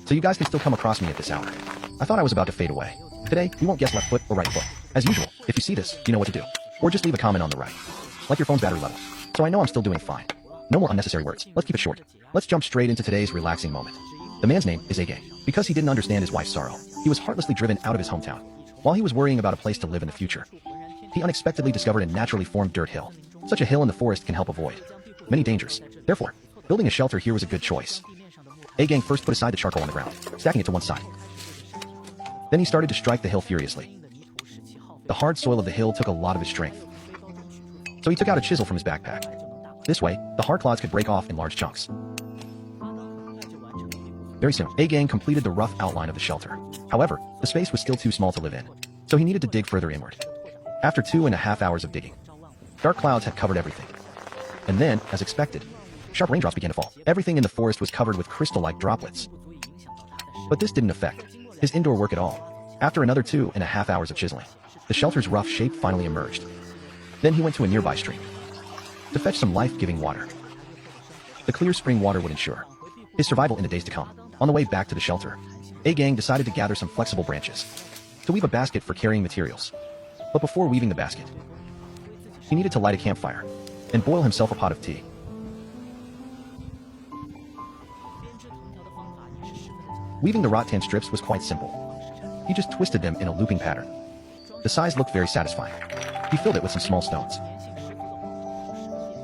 So you guys can still come across me at this hour. I thought I was about to fade away. Today, we won't guess left foot or right foot. As usual, if you see this, you know what to do. Or just leave a comment on the right. Like your phone's battery level. So I know I'm still doing fine. No more unnecessary words. Let's keep it short. Let's jump straight into today's relaxing moment. The man's name is A-Gang. Because he didn't understand his wife's sorrow, he was heartlessly driven out of his hometown. While he was worrying about a place to live in the future, he unexpectedly discovered a naturally formed dirt hill. Such a hill in the forest can help avoid many dangers. Therefore, building a shelter here was a good choice. A-Gang first put aside the charcoal on the ground, stacking it to one side. Then he started to strike the hill furiously. The hard soil of the hill took a lot of his strength. So he took out a chisel from his backpack. This way, the hard clods could break off in large chunks. Very soon, A-Gang completed the rough outline of the shelter. However, the space was still too small to live in, so he needed to dig further inward. After 2.5 hours of digging, dark clouds had covered everything. And then, as expected, sharp raindrops began to fall. Everything in the forest was covered with crystal-like droplets. But this didn't affect his indoor work at all. After another 2.5 hours of chiseling, the shelter's rough shape finally emerged. Then he went to a nearby stream to fetch some life-giving water. The clear spring water would ensure his survival in the days to come. On the way back to the shelter, A-Gang decided to gather some flexible branches to weave a basket for carrying materials. But before weaving the basket, he needed to light a campfire and boil himself a pot of tea. Weaving the rattan strips was quite simple. He just twisted them in a looping pattern. The size looked very satisfying. He filled it with some small stones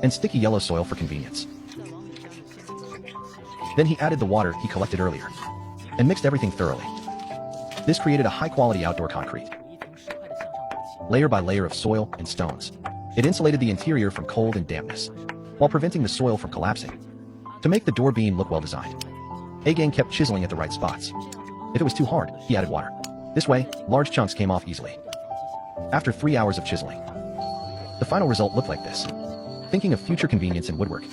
and sticky yellow soil for convenience. Then he added the water he collected earlier and mixed everything thoroughly. This created a high-quality outdoor concrete, layer by layer of soil and stones. It insulated the interior from cold and dampness, while preventing the soil from collapsing. To make the door beam look well-designed, A-Gang kept chiseling at the right spots. If it was too hard, he added water. This way, large chunks came off easily. After 3 hours of chiseling, the final result looked like this. Thinking of future convenience in woodwork,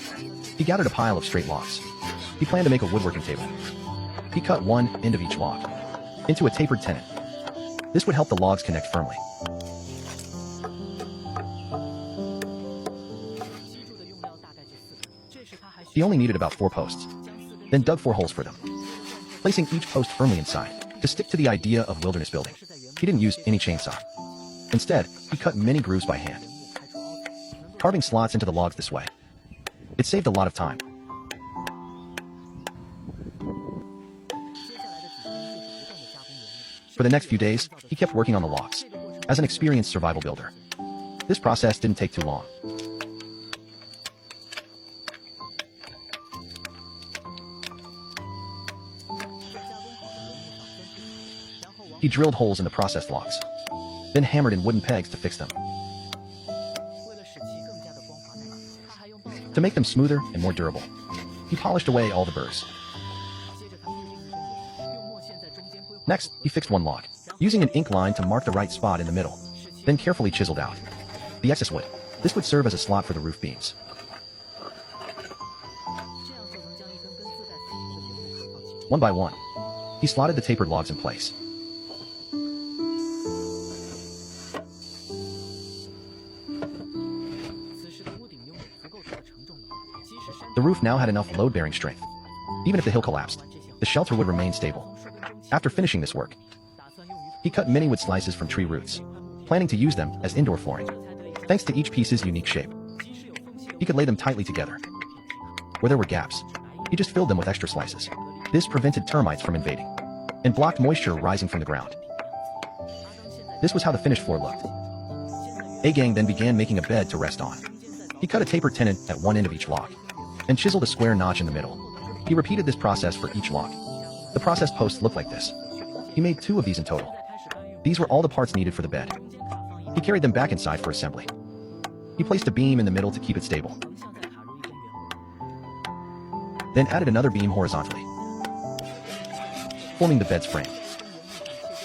he gathered a pile of straight logs. He planned to make a woodworking table. He cut one end of each log into a tapered tenon. This would help the logs connect firmly. He only needed about 4 posts, then dug 4 holes for them, placing each post firmly inside. To stick to the idea of wilderness building, he didn't use any chainsaw. Instead, he cut many grooves by hand, carving slots into the logs this way. It saved a lot of time. For the next few days, he kept working on the logs. As an experienced survival builder, this process didn't take too long. He drilled holes in the processed logs, then hammered in wooden pegs to fix them. To make them smoother and more durable, he polished away all the burrs. Next, he fixed one log, using an ink line to mark the right spot in the middle, then carefully chiseled out the excess wood. This would serve as a slot for the roof beams. One by one, he slotted the tapered logs in place. The roof now had enough load-bearing strength. Even if the hill collapsed, the shelter would remain stable. After finishing this work, he cut many wood slices from tree roots, planning to use them as indoor flooring. Thanks to each piece's unique shape, he could lay them tightly together. Where there were gaps, he just filled them with extra slices. This prevented termites from invading and blocked moisture rising from the ground. This was how the finished floor looked. A-Gang then began making a bed to rest on. He cut a tapered tenon at one end of each log and chiseled a square notch in the middle. He repeated this process for each log. The processed posts looked like this. He made 2 of these in total. These were all the parts needed for the bed. He carried them back inside for assembly. He placed a beam in the middle to keep it stable, then added another beam horizontally, forming the bed's frame.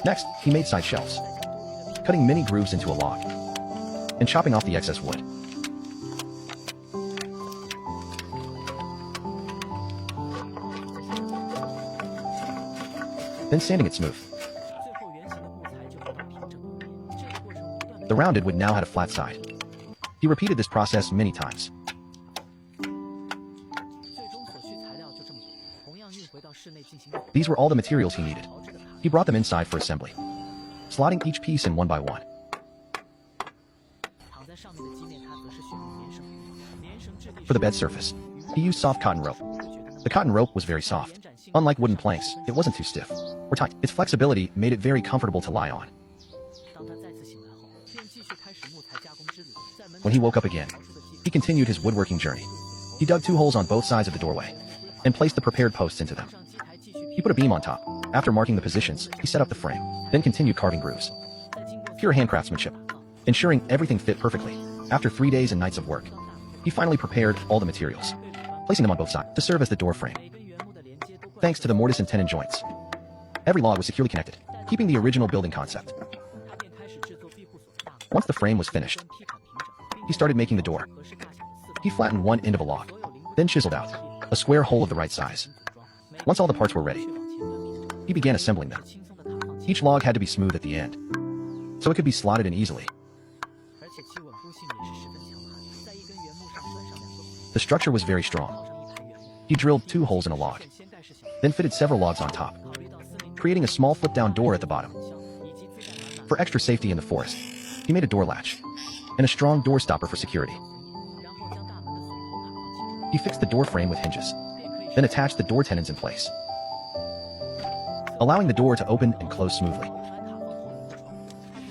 Next, he made side shelves, cutting many grooves into a log and chopping off the excess wood. Then sanding it smooth. The rounded wood now had a flat side. He repeated this process many times. These were all the materials he needed. He brought them inside for assembly, slotting each piece in one by one. For the bed surface, he used soft cotton rope. The cotton rope was very soft. Unlike wooden planks, it wasn't too stiff or tight. Its flexibility made it very comfortable to lie on. When he woke up again, he continued his woodworking journey. He dug 2 holes on both sides of the doorway and placed the prepared posts into them. He put a beam on top. After marking the positions, he set up the frame, then continued carving grooves. Pure hand craftsmanship, ensuring everything fit perfectly. After 3 days and nights of work, he finally prepared all the materials, placing them on both sides to serve as the door frame. Thanks to the mortise and tenon joints, every log was securely connected, keeping the original building concept. Once the frame was finished, he started making the door. He flattened one end of a log, then chiseled out a square hole of the right size. Once all the parts were ready, he began assembling them. Each log had to be smooth at the end, so it could be slotted in easily. The structure was very strong. He drilled 2 holes in a log, then fitted several logs on top, creating a small flip-down door at the bottom. For extra safety in the forest, he made a door latch and a strong door stopper for security. He fixed the door frame with hinges, then attached the door tenons in place, allowing the door to open and close smoothly.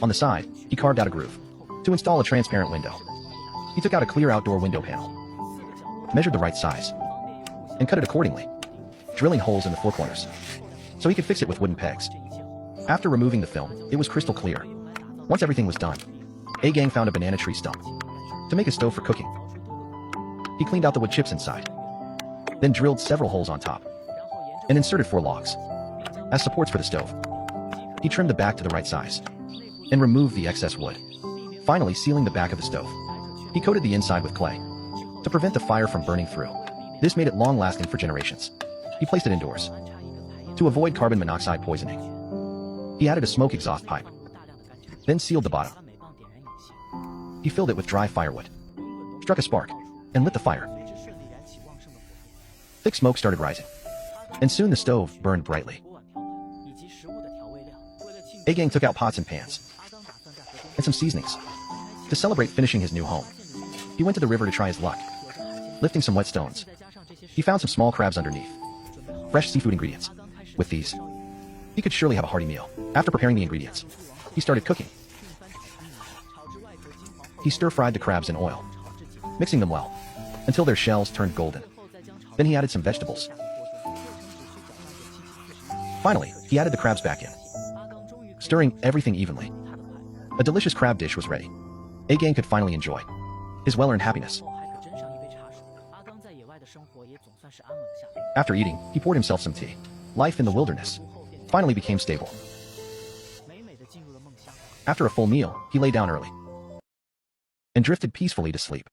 On the side, he carved out a groove to install a transparent window. He took out a clear outdoor window panel, measured the right size, and cut it accordingly, drilling holes in the 4 corners so he could fix it with wooden pegs. After removing the film, it was crystal clear. Once everything was done, A-Gang found a banana tree stump to make a stove for cooking. He cleaned out the wood chips inside, then drilled several holes on top and inserted 4 logs as supports for the stove. He trimmed the back to the right size and removed the excess wood, finally sealing the back of the stove. He coated the inside with clay to prevent the fire from burning through. This made it long-lasting for generations. He placed it indoors to avoid carbon monoxide poisoning. He added a smoke exhaust pipe, then sealed the bottom. He filled it with dry firewood, struck a spark, and lit the fire. Thick smoke started rising, and soon the stove burned brightly. A-Gang took out pots and pans and some seasonings to celebrate finishing his new home. He went to the river to try his luck, lifting some wet stones. He found some small crabs underneath, fresh seafood ingredients. With these, he could surely have a hearty meal. After preparing the ingredients, he started cooking. He stir-fried the crabs in oil, mixing them well until their shells turned golden. Then he added some vegetables. Finally, he added the crabs back in, stirring everything evenly. A delicious crab dish was ready. A-Gang could finally enjoy his well-earned happiness. After eating, he poured himself some tea. Life in the wilderness finally became stable. After a full meal, he lay down early and drifted peacefully to sleep.